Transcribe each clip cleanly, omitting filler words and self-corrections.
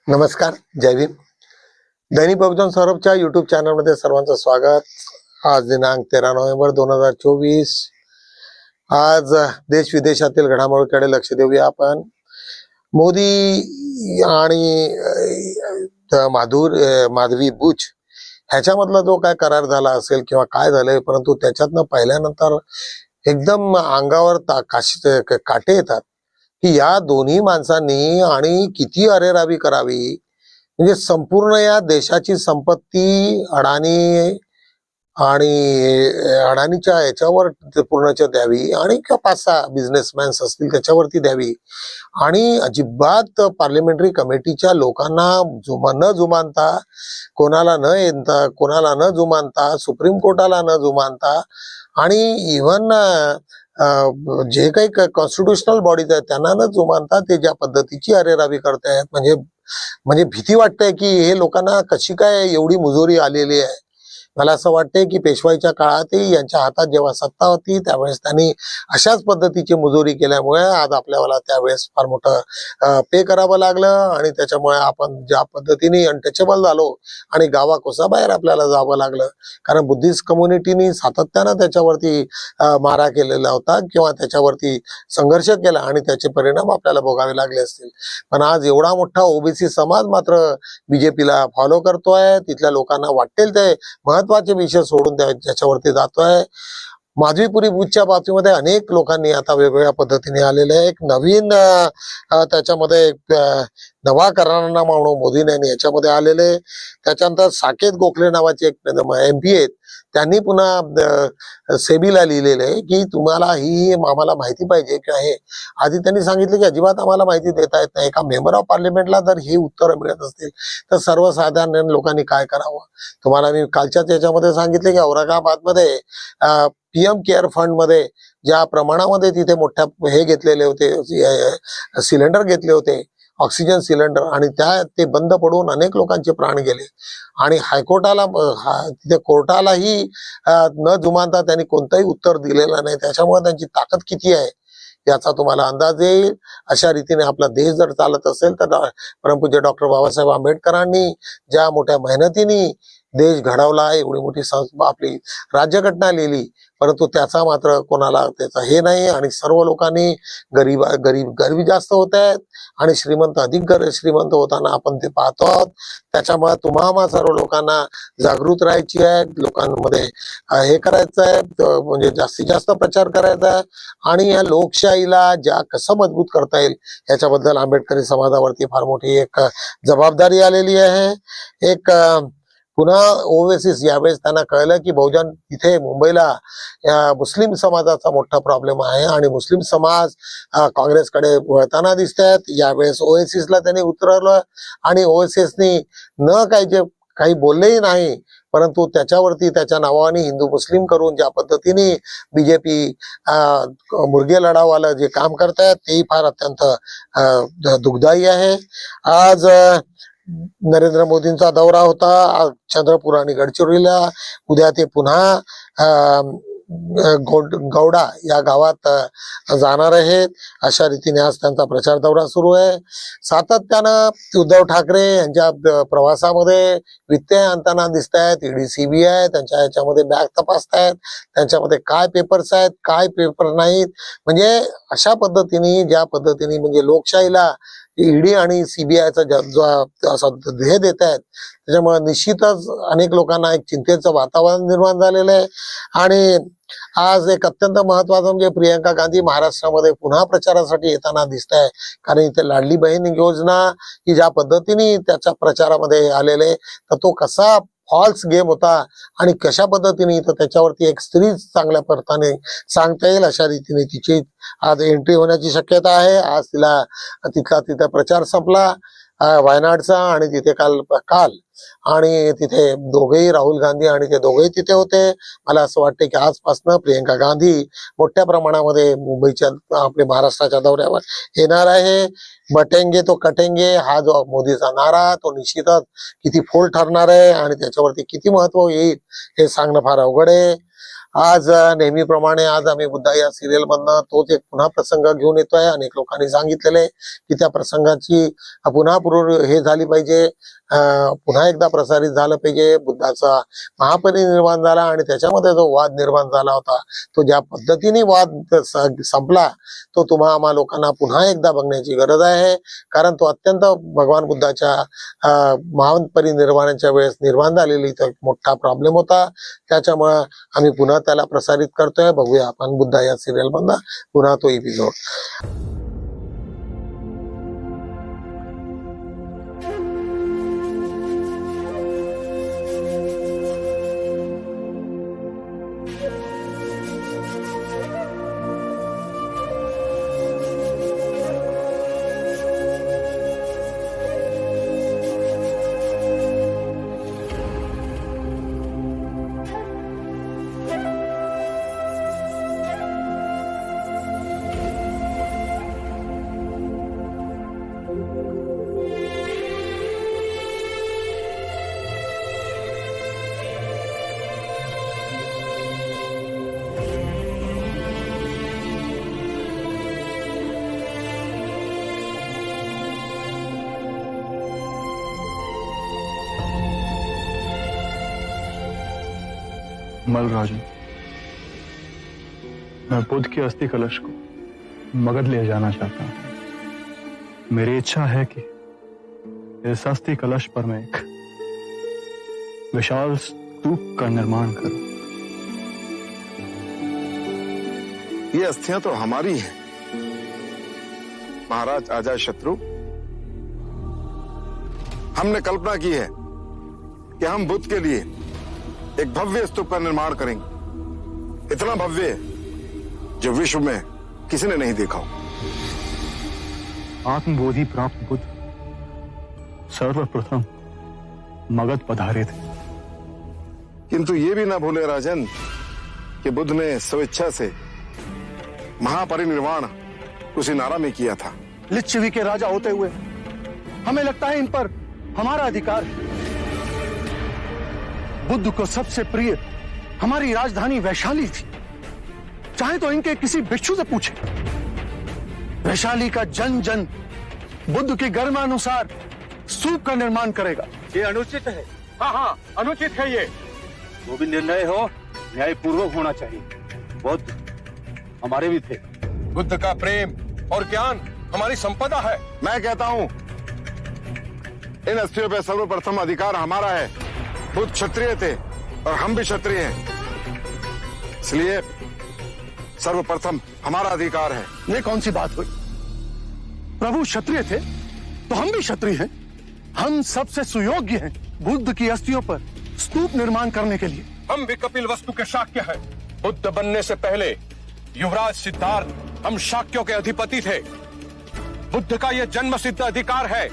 नमस्कार, जय भीम. दैनिक बहुजन सौरभच्या युट्यूब चॅनलमध्ये सर्वांचं स्वागत. आज दिनांक 13 नोव्हेंबर 2024. आज देश विदेशातील घडामोडीकडे लक्ष देऊया आपण. मोदी आणि माधवी बुच ह्याच्यामधला जो काय करार झाला असेल किंवा काय झालंय, परंतु त्याच्यातनं पाहिल्यानंतर एकदम अंगावर काटे येतात की या दोन्ही माणसांनी आणि किती अरेरावी करावी. म्हणजे संपूर्ण या देशाची संपत्ती अडाणीच्या याच्यावर पूर्णच्या द्यावी आणि 5-6 बिझनेसमॅन्स असतील त्याच्यावरती द्यावी आणि अजिबात पार्लमेंटरी कमिटीच्या लोकांना न जुमानता, कोणाला न जुमानता, सुप्रीम कोर्टाला न जुमानता आणि इव्हन जे काही कॉन्स्टिट्युशनल बॉडीज आहेत त्यांना न जुमानता ते ज्या पद्धतीची अरेरावी करतायत, म्हणजे भीती वाटते की हे लोकांना कशी काय एवढी मुजोरी आलेली आहे. मला असं वाटतंय की पेशवाईच्या काळातही यांच्या हातात जेव्हा सत्ता होती त्यावेळेस त्यांनी अशाच पद्धतीची मुजोरी केल्यामुळे आज आपल्याला त्यावेळेस फार मोठं पे करावं लागलं आणि त्याच्यामुळे आपण ज्या पद्धतीने अनटचेबल झालो आणि गावाकोसाबाहेर आपल्याला जावं लागलं, कारण बुद्धिस्ट कम्युनिटीनी सातत्यानं त्याच्यावरती मारा केलेला होता किंवा त्याच्यावरती संघर्ष केला आणि त्याचे परिणाम आपल्याला भोगावे लागले असतील. पण आज एवढा मोठा ओबीसी समाज मात्र बीजेपीला फॉलो करतोय. तिथल्या लोकांना वाटेल ते महत्वाचे विषय सोडून त्याच्यावरती जातोय. माधवीपुरी बुथच्या बाबतीमध्ये अनेक लोकांनी आता वेगवेगळ्या पद्धतीने आलेले एक नवीन त्याच्यामध्ये नवा करारनामा म्हणून मोदींनी याच्यामध्ये आलेले. त्याच्यानंतर साकेत गोखले नावाचे एक MP आहेत, त्यांनी पुन्हा सेबीला लिहिलेलं आहे की तुम्हाला ही आम्हाला माहिती पाहिजे की आहे. आधी त्यांनी सांगितलं की अजिबात आम्हाला माहिती देता येत नाही. एका मेंबर ऑफ पार्लमेंटला जर ही उत्तर मिळत असतील तर सर्वसाधारण लोकांनी काय करावं. तुम्हाला मी कालच्याच याच्यामध्ये सांगितले की औरंगाबादमध्ये PM केअर फंड मध्ये ज्या प्रमाणामध्ये तिथे मोठ्या हे घेतलेले होते, सिलेंडर घेतले होते, ऑक्सिजन सिलेंडर, आणि ते बंद पडून अनेक लोकांचे प्राण गेले आणि तिथे कोर्टालाही न जुमानता त्यांनी कोणतंही उत्तर दिलेलं नाही. त्याच्यामुळे त्यांची ताकद किती आहे याचा तुम्हाला अंदाज येईल. अशा रीतीने आपला देश जर चालत असेल तर परमपूज्य डॉक्टर बाबासाहेब आंबेडकरांनी ज्या मोठ्या मेहनतीने देश घडवला, एवढी मोठी आपली राज्यघटना लिहिली, परंतु त्याचा मात्र कोणाला त्याचा हे नाही आणि सर्व लोकांनी गरीब जास्त होत आहेत आणि श्रीमंत अधिक श्रीमंत होताना आपण ते पाहतो आहोत. त्याच्यामुळे तुम्हाला सर्व लोकांना जागृत राहायची आहे, लोकांमध्ये हे करायचं आहे, म्हणजे जास्तीत जास्त प्रचार करायचा आहे आणि या लोकशाहीला कसं मजबूत करता येईल याच्याबद्दल आंबेडकरी समाजावरती फार मोठी एक जबाबदारी आलेली आहे. एक पुन्हा ओवेसीस यावेळेस त्यांना कळलं की बहुजन इथे मुंबईला मुस्लिम समाजाचा मोठा प्रॉब्लेम आहे आणि मुस्लिम समाज काँग्रेसकडे वळताना दिसत आहेत. यावेळेस ओएसीसला त्यांनी उतरवलं आणि ओएसीसनी काही बोललेही नाही, परंतु त्याच्यावरती त्याच्या नावाने हिंदू मुस्लिम करून ज्या पद्धतीने बीजेपी मुर्गे लढावाला जे काम करतायत तेही फार अत्यंत दुःखदायी आहे. आज नरेंद्र मोदींचा दौरा होता चंद्रपूर आणि गडचिरोलीला. उद्या ते पुन्हा गौडा या गावात जाणार आहेत. अशा रीतीने आज त्यांचा प्रचार दौरा सुरू आहे. सातत्यानं उद्धव ठाकरे यांच्या प्रवासामध्ये व्यत्यय आणताना दिसत आहेत. ED CBI त्यांच्या याच्यामध्ये बॅग तपासतायत, त्यांच्यामध्ये काय पेपर्स आहेत काय पेपर नाहीत. म्हणजे अशा पद्धतीने ज्या पद्धतीने म्हणजे लोकशाहीला ED आणि CBIचा जो असा ध्येय देत आहेत त्याच्यामुळे निश्चितच अनेक लोकांना एक चिंतेचं वातावरण निर्माण झालेलं आहे. आणि आज एक अत्यंत महत्वाचं म्हणजे प्रियंका गांधी महाराष्ट्रामध्ये पुन्हा प्रचारासाठी येताना दिसत आहे, कारण इथे लाडली बहीण योजना ही ज्या पद्धतीने त्याच्या प्रचारामध्ये आलेले तर तो कसा फॉल्स गेम होता आणि कशा पद्धतीने तर त्याच्यावरती एक स्त्री चांगल्या पद्धतीने सांगता येईल अशा रीतीने तिची आज एंट्री होण्याची शक्यता आहे. आज तिथे प्रचार संपला वायनाडचा आणि तिथे काल आणि तिथे दोघेही राहुल गांधी आणि ते दोघेही तिथे होते. मला असं वाटतं की आजपासून प्रियंका गांधी मोठ्या प्रमाणामध्ये मुंबईच्या आपल्या महाराष्ट्राच्या दौऱ्यावर येणार आहे. बटेंगे तो कटेंगे हा जो मोदीचा नारा तो निश्चितच किती फोल ठरणार आहे आणि त्याच्यावरती किती महत्व येईल हे सांगणं फार अवघड आहे. आज नेहमीप्रमाणे आज आम्ही बुद्धा या सिरियल मधनं तोच एक पुन्हा प्रसंग घेऊन येतोय. अनेक लोकांनी सांगितलेले आहे की त्या प्रसंगाची पुन्हा हे झाली पाहिजे, पुन्हा एकदा प्रसारित झालं पाहिजे. बुद्धाचा महापरिनिर्वाण झाला आणि त्याच्यामध्ये जो वाद निर्माण झाला होता, तो ज्या पद्धतीने वाद संपला, तो आम्हा लोकांना पुन्हा एकदा बघण्याची गरज आहे. कारण तो अत्यंत भगवान बुद्धाच्या महापरिनिर्वाणाच्या वेळेस निर्माण झालेली तर मोठा प्रॉब्लेम होता. त्याच्यामुळे आम्ही पुन्हा त्याला प्रसारित करतोय. बघूया आपण बुद्धा या सिरियल मधला पुन्हा तो एपिसोड. मलराजू, मैं बुद्ध की अस्थि कलश को मगध ले जाना चाहता हूं। मेरी इच्छा है कि इस अस्थि कलश पर मैं एक विशाल स्तूप का निर्माण करूं। ये अस्थियां तो हमारी हैं, महाराज अजातशत्रु। हमने कल्पना की है कि हम बुद्ध के लिए एक भव्य स्तूप का निर्माण करेंगे, इतना भव्य जो विश्व में किसी ने नहीं देखा हो। आत्मबोधि प्राप्त बुद्ध सर्वप्रथम मगध पधारे थे, किंतु ये भी ना भूले राजन कि बुद्ध ने स्वेच्छा से महापरिनिर्वाण कुशीनारा में किया था। लिच्छवी के राजा होते हुए हमें लगता है इन पर हमारा अधिकार है। बुद्ध को सबसे प्रिय हमारी राजधानी वैशाली थी। चाहे तो इनके किसी भिक्षु से पूछे, वैशाली का जन जन बुद्ध की गर्मानुसार स्तूप का निर्माण करेगा। ये अनुचित है। हाँ, अनुचित है। ये जो भी निर्णय हो न्यायपूर्वक होना चाहिए। बुद्ध हमारे भी थे। बुद्ध का प्रेम और ज्ञान हमारी संपदा है। मैं कहता हूं इन अस्थियों पर सर्वप्रथम अधिकार हमारा है। बुद्ध क्षत्रिय थे और हम भी क्षत्रिय हैं, इसलिए सर्वप्रथम हमारा अधिकार है। ये कौन सी बात हुई? प्रभु क्षत्रिय थे तो हम भी क्षत्रिय हैं। हम सबसे सुयोग्य हैं बुद्ध की अस्थियों पर स्तूप निर्माण करने के लिए। हम भी कपिल वस्तु के शाक्य हैं। बुद्ध बनने से पहले युवराज सिद्धार्थ हम शाक्यों के अधिपति थे। बुद्ध का यह जन्म सिद्ध अधिकार है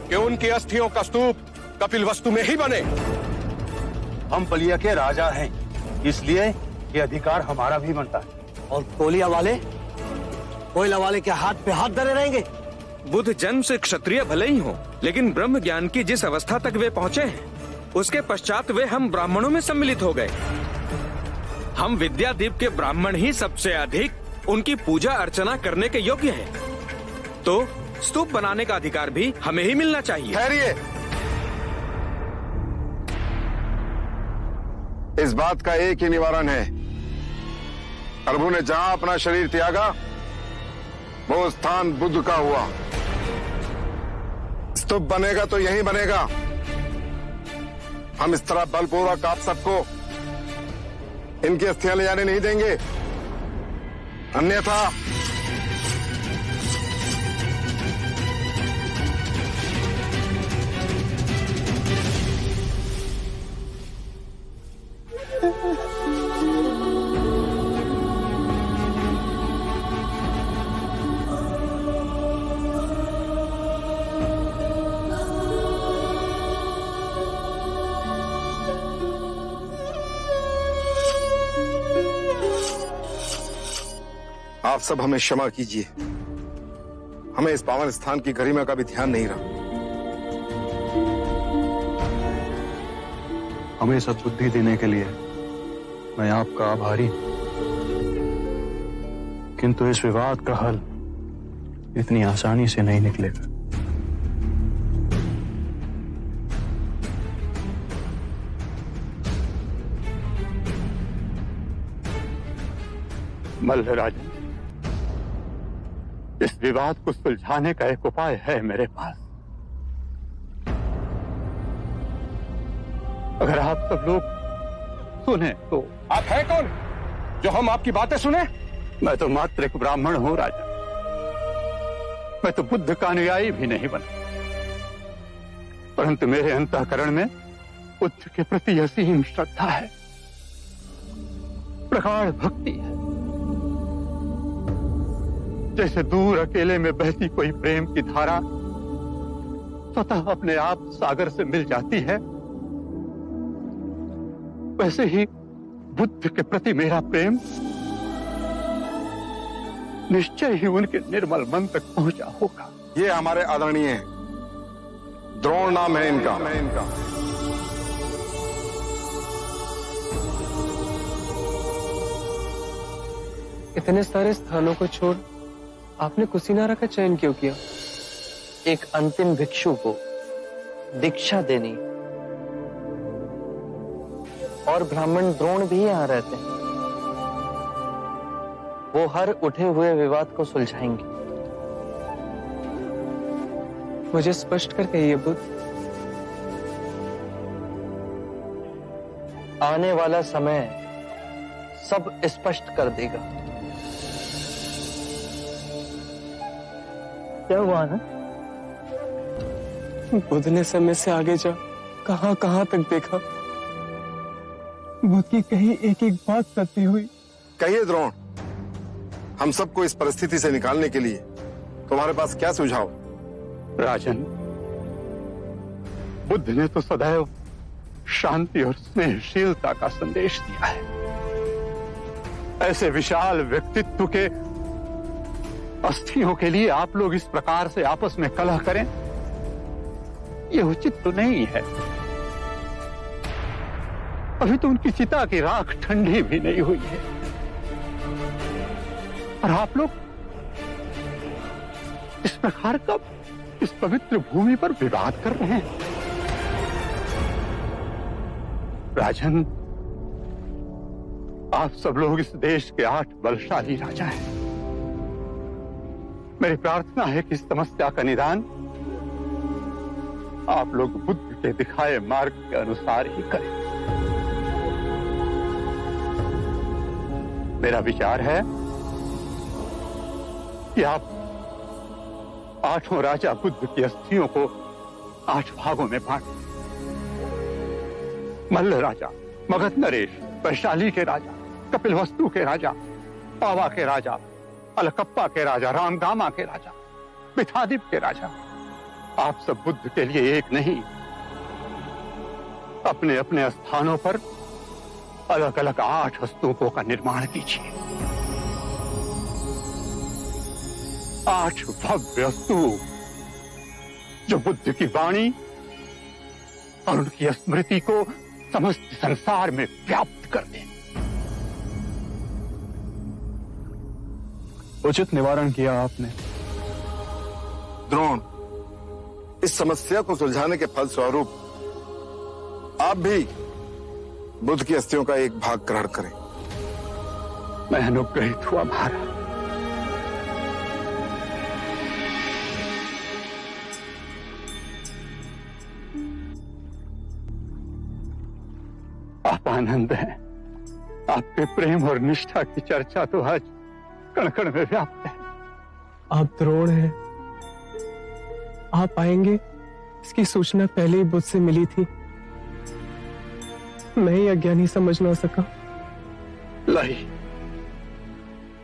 कि उनकी अस्थियों का स्तूप कपिल वस्तु में ही बने। हम बलिया के राजा हैं, इसलिए ये अधिकार हमारा भी बनता है। और कोलिया वाले कोयला वाले के हाथ पे हाथ धरे रहेंगे। बुद्ध जन्म से क्षत्रिय भले ही हो, लेकिन ब्रह्म ज्ञान की जिस अवस्था तक वे पहुँचे हैं, उसके पश्चात वे हम ब्राह्मणों में सम्मिलित हो गए। हम विद्यादीप के ब्राह्मण ही सबसे अधिक उनकी पूजा अर्चना करने के योग्य हैं। तो स्तूप बनाने का अधिकार भी हमें ही मिलना चाहिए। ठहरिए, इस बात का एक ही निवारण है। प्रभु ने जहां अपना शरीर त्यागा वो स्थान बुद्ध का हुआ। स्तूप बनेगा तो यहीं बनेगा। हम इस तरह बलपूर्वक आप सबको इनकी अस्थियां ले जाने नहीं देंगे, अन्यथा आप सब हमें क्षमा कीजिए। हमें इस पावन स्थान की गरिमा का भी ध्यान नहीं रहा। हमें सब बुद्धि देने के लिए मैं आपका आभारी हूं, किंतु इस विवाद का हल इतनी आसानी से नहीं निकलेगा। मल्ल राजन, इस विवाद को सुलझाने का एक उपाय है मेरे पास। अगर आप सब लोग सुने तो। आप हैं कौन जो हम आपकी बातें सुने? मैं तो मात्र एक ब्राह्मण हूं राजन। मैं तो बुद्ध का अनुयायी भी नहीं बना, परंतु मेरे अंतःकरण में बुद्ध के प्रति असीम श्रद्धा है, प्रगाढ़ भक्ति है। जैसे दूर अकेले में बहती कोई प्रेम की धारा स्वतः अपने आप सागर से मिल जाती है, वैसे ही बुद्ध के प्रति मेरा प्रेम निश्चय ही उनके निर्मल मन तक पहुंचा होगा। ये हमारे आदरणीय हैं, द्रोण नाम है इनका। इतने सारे स्थानों को छोड़ आपने कुशीनारा का चयन क्यों किया? एक अंतिम भिक्षु को दीक्षा देनी, और ब्राह्मण द्रोण भी यहां रहते हैं। वो हर उठे हुए विवाद को सुलझाएंगे। मुझे स्पष्ट कर कहिए बुद्ध। आने वाला समय सब स्पष्ट कर देगा। क्या हुआ ना? बुद्ध ने समय से आगे जा कहां कहां तक देखा, बुद्ध की कही एक एक बात सत्य हुई। कहिए द्रोण, हम सबको इस परिस्थिति से निकालने के लिए तुम्हारे पास क्या सुझाव? राजन, बुद्ध ने तो सदैव शांति और स्नेहशीलता का संदेश दिया है। ऐसे विशाल व्यक्तित्व के अस्थियों के लिए आप लोग इस प्रकार से आपस में कलह करें, यह उचित तो नहीं है। अभी तो उनकी चिता की राख ठंडी भी नहीं हुई है, और आप लोग इस प्रकार का इस पवित्र भूमि पर विवाद कर रहे हैं। राजन, आप सब लोग इस देश के 8 बलशाली राजा हैं। मेरी प्रार्थना है कि इस समस्या का निदान आप लोग बुद्ध के दिखाए मार्ग के अनुसार ही करें। मेरा विचार है कि आप 8 राजा बुद्ध की अस्थियों को 8 भागों में बांट, मल्ल राजा, मगध नरेश, वैशाली के राजा, कपिलवस्तु के राजा, पावा के राजा, अलकप्पा के राजा, रामगामा के राजा, मिथादीप के राजा, आप सब बुद्ध के लिए एक नहीं, अपने अपने स्थानों पर अलग अलग 8 स्तूपों का निर्माण कीजिए। 8 भव्य स्तूप जो बुद्ध की वाणी और उनकी स्मृति को समस्त संसार में व्याप्त कर दें। उचित निवारण किया आपने। द्रोण, इस समस्या को सुलझाने के फलस्वरूप आप भी बुद्ध की अस्थियों का एक भाग ग्रहण करें। मैं अनुग्रहित हुआ महाराज। आप आनंद हैं। आपके प्रेम और निष्ठा की चर्चा तो आज कण कण में व्याप्त है। आप द्रोण हैं, आप आएंगे इसकी सूचना पहले ही बुद्ध से मिली थी। मैं ही अज्ञानी समझ ना सका। लाई,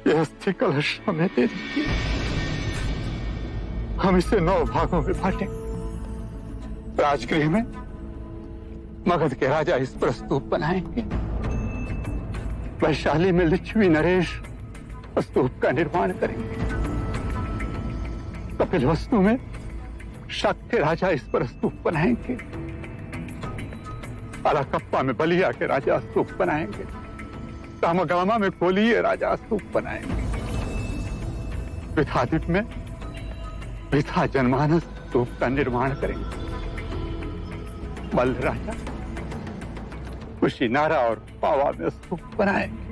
यह अस्थि कलश हमें दे दीजिए। हम इसे 9 भागों में बांटें। राजगृह में मगध के राजा इस पर स्तूप बनाएंगे, वैशाली में लिच्छवी नरेश स्तूप का निर्माण करेंगे, कपिलवस्तु में शक के राजा इस पर स्तूप बनाएंगे, अलकप्पा में बलिया के राजा स्तूप बनाएंगे, तामगामा में कोलीय राजा स्तूप बनाएंगे। विथादीप में विथा जनमानस स्तूप का निर्माण करेंगे। मल्ल राजा कुशीनारा और पावा में स्तूप बनाएंगे।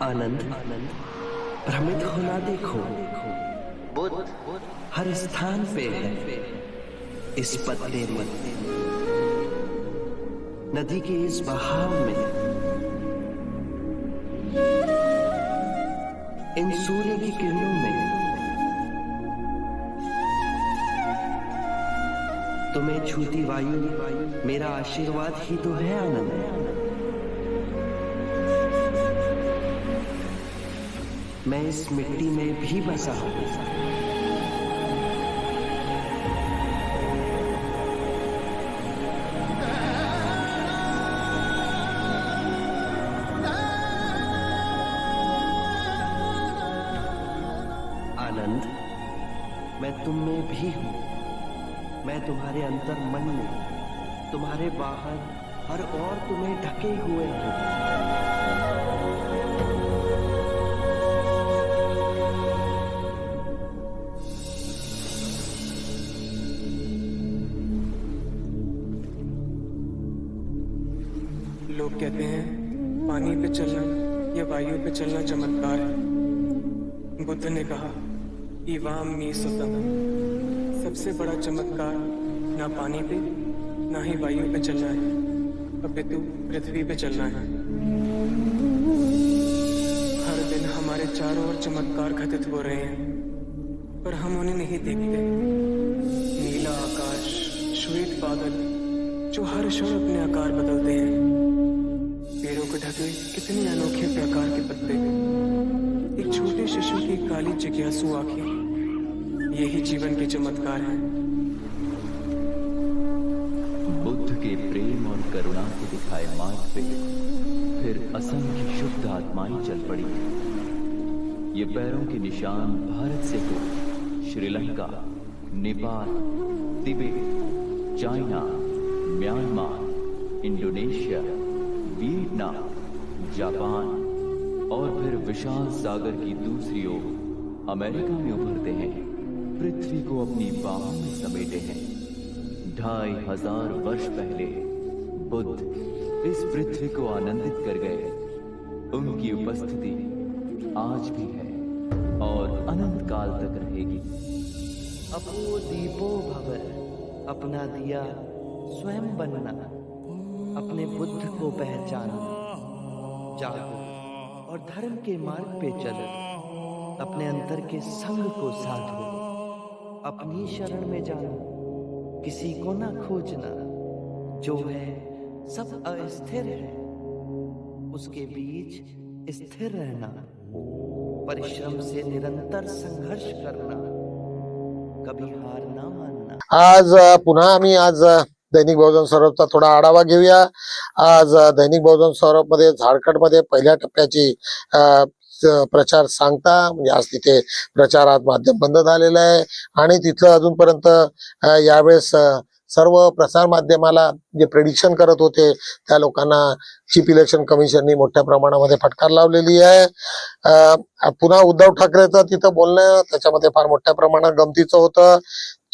आनंद, भ्रमित होना देखो, बुद्ध हर स्थान पे है। इस पत्ते में, नदी के इस बहाव में, इन सूर्य की किरणों में, तुम्हें छूती वायु मेरा आशीर्वाद ही तो है आनंद। मैं इस मिट्टी में भी बसा हूं। आनंद, मैं तुम में भी हूं। मैं तुम्हारे अंतर मन में, तुम्हारे बाहर और तुम्हें ढके हुए हूं। लोग कहते हैं पानी पे चलना या वायु पे चलना चमत्कार है। बुद्ध ने कहा इवाम मी सुतम, सबसे बड़ा चमत्कार ना पानी पे ना ही वायु पे चलना है, अपितु पृथ्वी पे चलना है। हर दिन हमारे चारों ओर चमत्कार घटित हो रहे हैं, पर हम उन्हें नहीं देखते। नीला आकाश, श्वेत बादल जो हर क्षण अपने आकार बदलते हैं, पेड़ों को ढके कितने अनोखे प्रकार के पत्ते, एक छोटे शिशु की काली जिज्ञासु आंखें, यही जीवन के चमत्कार हैं। बुद्ध के प्रेम और करुणा के दिखाए मार्ग पे फिर असंख्य शुद्ध आत्माएं चल पड़ी। ये पैरों के निशान भारत से हो Sri Lanka, Nepal, Tibet, China, Myanmar, Indonesia, Vietnam, Japan और फिर विशाल सागर की दूसरी ओर अमेरिका में उभरते हैं, पृथ्वी को अपनी बाहों में समेटे हैं। 2500 वर्ष पहले बुद्ध इस पृथ्वी को आनंदित कर गए। उनकी उपस्थिति आज भी है और अनंत काल तक रहेगी। अपो दीपो भव, अपना दिया स्वयं बनना, अपने बुद्ध को पहचानो, जागो और धर्म के मार्ग पे चलो, अपने अंतर के संग को साधो, अपनी शरण में जानो, किसी को ना खोजना, जो है सब अस्थिर है, उसके बीच स्थिर रहना, परिश्रम से निरंतर संघर्ष करना, कभी हार ना मानना। आज पुन्हा आम्ही आज दैनिक बहुजन सौरभचा थोडा आढावा घेऊया। आज दैनिक बहुजन सौरभ मध्ये झारखंड मध्ये पहिल्या टप्प्याची प्रचार सांगता, म्हणजे आज तिथे प्रचारात माध्यम बंद झालेलं आहे आणि तिथलं अजूनपर्यंत यावेळेस सर्व प्रसार माध्यमाला जे प्रेडिक्शन करत होते त्या लोकांना चीफ इलेक्शन कमिशननी मोठ्या प्रमाणामध्ये फटकार लावलेली आहे. पुन्हा उद्धव ठाकरेचं तिथं बोलणं त्याच्यामध्ये फार मोठ्या प्रमाणात गमतीचं होतं.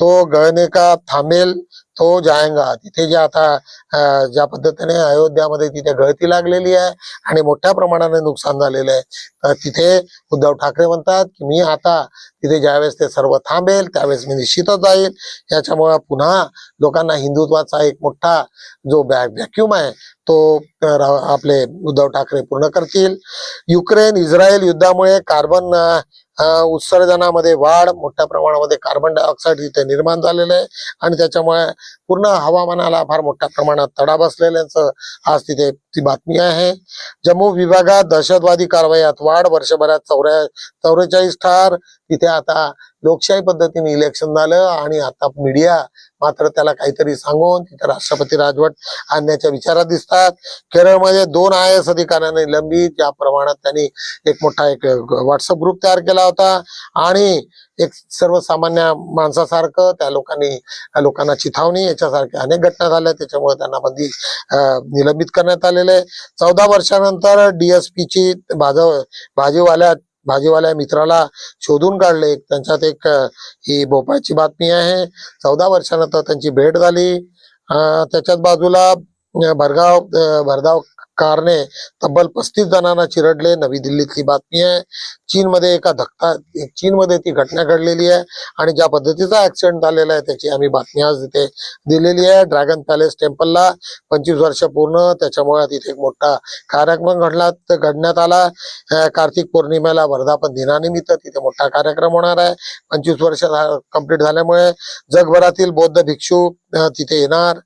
तो गळने का थांबेल तो जाएगा. तिथे जे आता ज्या पद्धतीने अयोध्यामध्ये तिथे गळती लागलेली आहे आणि मोठ्या प्रमाणाने नुकसान झालेलं आहे, तर तिथे उद्धव ठाकरे म्हणतात की मी आता तिथे ज्यावेळेस ते सर्व थांबेल त्यावेळेस मी निश्चितच जाईल. याच्यामुळे पुन्हा लोकांना हिंदुत्वाचा एक मोठा जो व्हॅक्युम आहे तो आपले उद्धव ठाकरे पूर्ण करतील. युक्रेन इस्रायल युद्धामुळे कार्बन उत्सर्जनामध्ये वाढ, मोठ्या प्रमाणामध्ये कार्बन डायऑक्साईड तिथे निर्माण झालेलं आहे आणि त्याच्यामुळे पूर्ण हवामानाला फार मोठ्या प्रमाणात तडा बसलेल्याचं आज तिथे ती बातमी आहे. जम्मू विभागात दहशतवादी कारवायात वाढ, वर्षभरात 44 ठार. तिथे आता लोकशाही पद्धतीने इलेक्शन झालं आणि आता मीडिया मात्र त्याला काहीतरी सांगून तिथे राष्ट्रपती राजवट आणण्याच्या विचारात दिसतात. केरळमध्ये 2 IAS अधिकाऱ्यांना निलंबित, ज्या प्रमाणात त्यांनी एक मोठा एक व्हॉट्सअप ग्रुप तयार केला होता आणि एक सर्वसामान्य माणसासारखं त्या लोकांना चिथावणी याच्यासारख्या अनेक घटना झाल्या, त्याच्यामुळे त्यांना बंदी निलंबित करण्यात आलेले. 14 वर्षानंतर DSPची भाजीवाल्या मित्राला शोधून काढले. त्यांच्यात एक ही भोपाळची बातमी आहे. 14 वर्षानंतर त्यांची भेट झाली. त्याच्याच बाजूला भरधाव कारने तब्बल 35 जणांना चिरडले. नवी दिल्लीतली बातमी आहे. चीनमध्ये ती घटना घडलेली आहे आणि ज्या पद्धतीचा ऍक्सिडेंट झालेला आहे त्याची आम्ही बातमी आज तिथे दिलेली आहे. ड्रॅगन पॅलेस टेम्पलला 25 वर्ष पूर्ण, त्याच्यामुळे तिथे एक मोठा कार्यक्रम घडण्यात आला. कार्तिक पौर्णिमेला वर्धापन दिनानिमित्त तिथे मोठा कार्यक्रम होणार आहे. 25 वर्ष कंप्लीट झाल्यामुळे जगभरातील बौद्ध भिक्षू तिथे येणार.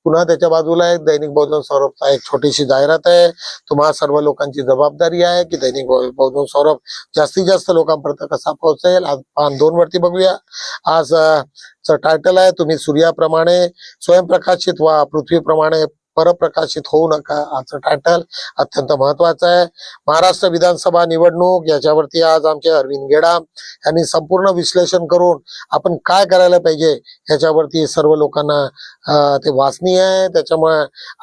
पुन्हा त्याच्या बाजूला एक दैनिक बहुजन सौरभचा एक छोटीशी जाहिरात आहे. तुम्हा सर्व लोकांची जबाबदारी आहे की दैनिक बहुजन सौरभ जास्तीत जास्त लोकांपर्यंत कसा पोहोचेल. आज पान 2 वरती बघूया. आज टायटल आहे, तुम्ही सूर्याप्रमाणे स्वयंप्रकाशित व्हा, पृथ्वीप्रमाणे परप्रकाशित होऊ नका. आजचं टायटल अत्यंत महत्वाचं आहे. महाराष्ट्र विधानसभा निवडणूक याच्यावरती आज आमचे अरविंद गेडाम यांनी संपूर्ण विश्लेषण करून आपण काय करायला पाहिजे याच्यावरती सर्व लोकांना ते वाचनीय आहे. त्याच्यामुळे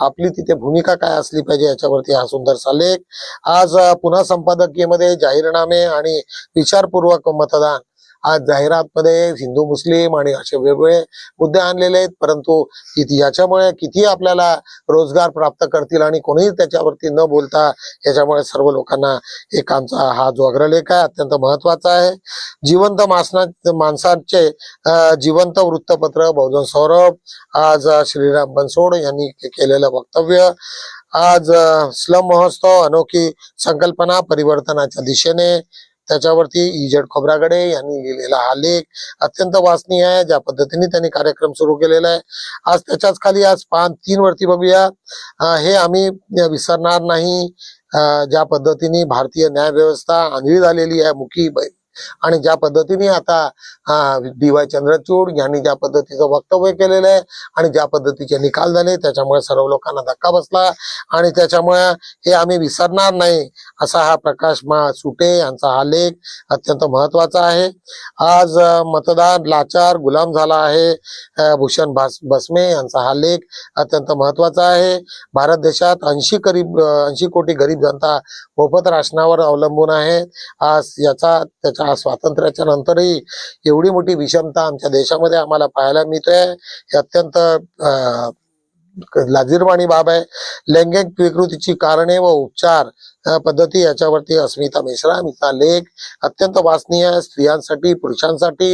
आपली तिथे भूमिका काय असली पाहिजे याच्यावरती हा सुंदरसा लेख. आज पुन्हा संपादकीयमध्ये जाहीरनामे आणि विचारपूर्वक मतदान. आज जाहिरातमध्ये हिंदू मुस्लिम आणि असे वेगवेगळे मुद्दे आणलेले आहेत, परंतु याच्यामुळे किती आपल्याला रोजगार प्राप्त करतील आणि कोणीही त्याच्यावरती न बोलता याच्यामुळे सर्व लोकांना एक आमचा हा जो अग्रलेख आहे अत्यंत महत्वाचा आहे. जिवंत माणसांचे जिवंत वृत्तपत्र बहुजन सौरभ. आज श्रीराम बनसोड यांनी केलेलं वक्तव्य. आज स्लम महोत्सव अनोखी संकल्पना परिवर्तनाच्या दिशेने, त्याच्यावरती इजेड खोब्रागडे यांनी लिहिलेला हा लेख अत्यंत वाचनीय आहे. ज्या पद्धतीने त्यांनी कार्यक्रम सुरू केलेला आहे. आज त्याच्याच खाली आज पान 3 वरती बघूया. हे आम्ही विसरणार नाही. ज्या पद्धतीने भारतीय न्याय व्यवस्था आंधळी झालेली आहे, मुखी आणि ज्या पद्धतीने आता DY चंद्रचूड यांनी ज्या पद्धतीचं वक्तव्य केलेलं आहे आणि ज्या पद्धतीचे निकाल झाले त्याच्यामुळे सर्व लोकांना धक्का बसला आणि त्याच्यामुळे हे आम्ही विसरणार नाही असा हा प्रकाश सुटे यांचा हा लेख अत्यंत महत्वाचा आहे. आज मतदार लाचार गुलाम झाला आहे, भूषण बसमे यांचा हा लेख अत्यंत महत्वाचा आहे. भारत देशात 80 कोटी गरीब जनता मोफत राशनावर अवलंबून आहे. आज त्याच्या स्वातंत्र्याच्या नंतरही एवढी मोठी विषमता आमच्या देशामध्ये आम्हाला पाहायला मिळते. हे अत्यंत लाजिरवाणी बाब आहे. लैंगिक विकृतीची कारणे व उपचार पद्धती याच्यावरती अस्मिता मेश्राम हिचा लेख अत्यंत वाचनीय आहे. स्त्रियांसाठी पुरुषांसाठी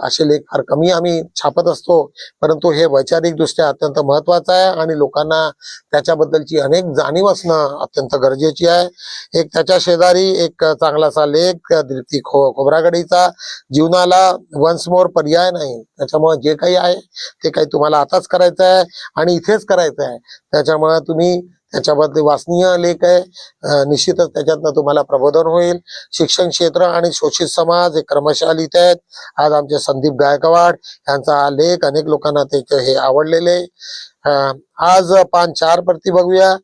असे लेख फार कमी आम्ही छापत असतो, परंतु हे वैचारिक दृष्ट्या अत्यंत महत्वाचं आहे आणि लोकांना त्याच्याबद्दलची अनेक जाणीव असणं अत्यंत गरजेची आहे. एक त्याच्या शेजारी एक चांगलासा लेख दीप्ती खोब्रागडेचा, जीवनाला वन्स मोर पर्याय नाही. त्याच्यामुळे जे काही आहे ते काही तुम्हाला आताच करायचं आहे आणि इथेच करायचं आहे. त्याच्यामुळे तुम्ही त्याच्याबद्दल वाचनीय लेख आहे. निश्चितच त्याच्यातनं तुम्हाला प्रबोधन होईल. शिक्षण क्षेत्र आणि शोषित समाज हे क्रमशः लिहित आहेत. आज आमचे संदीप गायकवाड यांचा हा लेख अनेक लोकांना हे आवडलेले. आज 5-4 प्रति बघूया.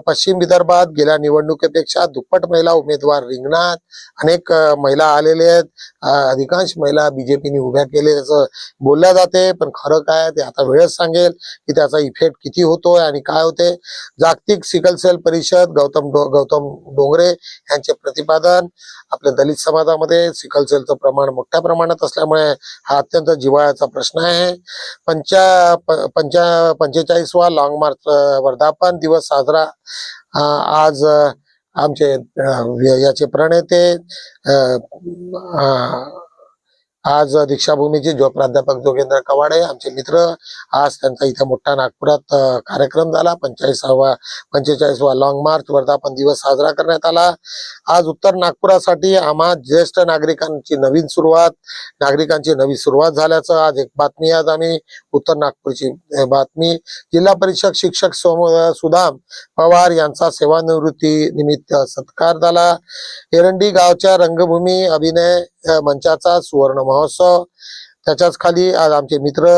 पश्चिम विदर्भात गेल्या निवडणुकीपेक्षा दुप्पट महिला उमेदवार रिंगणात. अनेक महिला आलेले आहेत. अधिकांश महिला बीजेपीने उभ्या केल्याचं बोलल्या जाते, पण खरं काय ते आता वेळच सांगेल की त्याचा इफेक्ट किती होतोय आणि काय होते. जागतिक सिकल सेल परिषद गौतम डोंगरे यांचे प्रतिपादन. आपल्या दलित समाजामध्ये सिकल सेलचं प्रमाण मोठ्या प्रमाणात असल्यामुळे हा अत्यंत जिव्हाळ्याचा प्रश्न आहे. 45वा लॉंग मार्च वर्धापन दिवस साजरा. आज आमचे याचे प्रणेते आज दीक्षाभूमीचे जो प्राध्यापक जोगेंद्र कवाडे आमचे मित्र, आज त्यांचा इथे मोठा नागपुरात कार्यक्रम झाला. 45वा लॉंग मार्च वर्धापन दिवस साजरा करण्यात आला. आज उत्तर नागपुरासाठी आम्हा ज्येष्ठ नागरिकांची नवी सुरुवात झाल्याचं आज एक बातमी. आज आम्ही उत्तर नागपूरची बातमी. जिल्हा परिषद शिक्षक सुदाम पवार यांचा सेवानिवृत्ती निमित्त सत्कार झाला. एरंडी गावच्या रंगभूमी अभिनय मंचाचा सुवर्ण महोत्सव. त्याच्याच खाली आज आमचे मित्र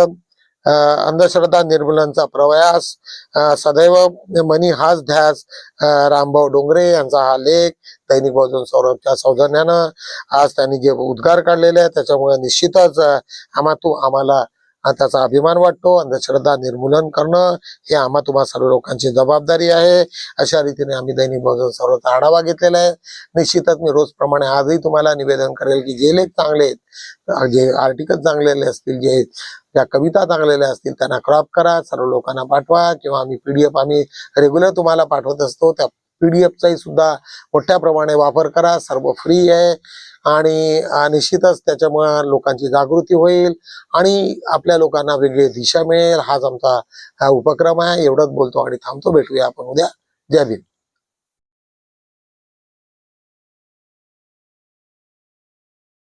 अंधश्रद्धा निर्मूलनाचा प्रयास, सदैव मनी हाच ध्यास, रामभाऊ डोंगरे यांचा हा लेख दैनिक बहुजन सौरभच्या सौजन्यानं आज त्यांनी जे उद्गार काढलेले आहेत त्याच्यामुळे निश्चितच आम्हाला त्याचा अभिमान वाटतो. अंधश्रद्धा निर्मूलन करणं हे तुम्हा सर्व लोकांची जबाबदारी आहे. अशा रीतीने आम्ही दैनिक बहुजन सौरभचा आढावा घेतलेला आहे. निश्चितच मी रोजप्रमाणे आजही तुम्हाला निवेदन करेल की जे लेख चांगले आहेत, जे आर्टिकल चांगलेले असतील, ज्या कविता चांगलेल्या असतील त्यांना क्रॉप करा, सर्व लोकांना पाठवा, किंवा PDF आम्ही रेग्युलर तुम्हाला पाठवत असतो. त्या PDFचाही सुद्धा मोठ्या प्रमाणे वापर करा. सर्व फ्री आहे आणि निश्चितच त्याच्यामुळे लोकांची जागृती होईल आणि आपल्या लोकांना वेगळी दिशा मिळेल. हाच आमचा उपक्रम आहे. एवढंच बोलतो आणि थांबतो. भेटूया आपण उद्या. जय भीम.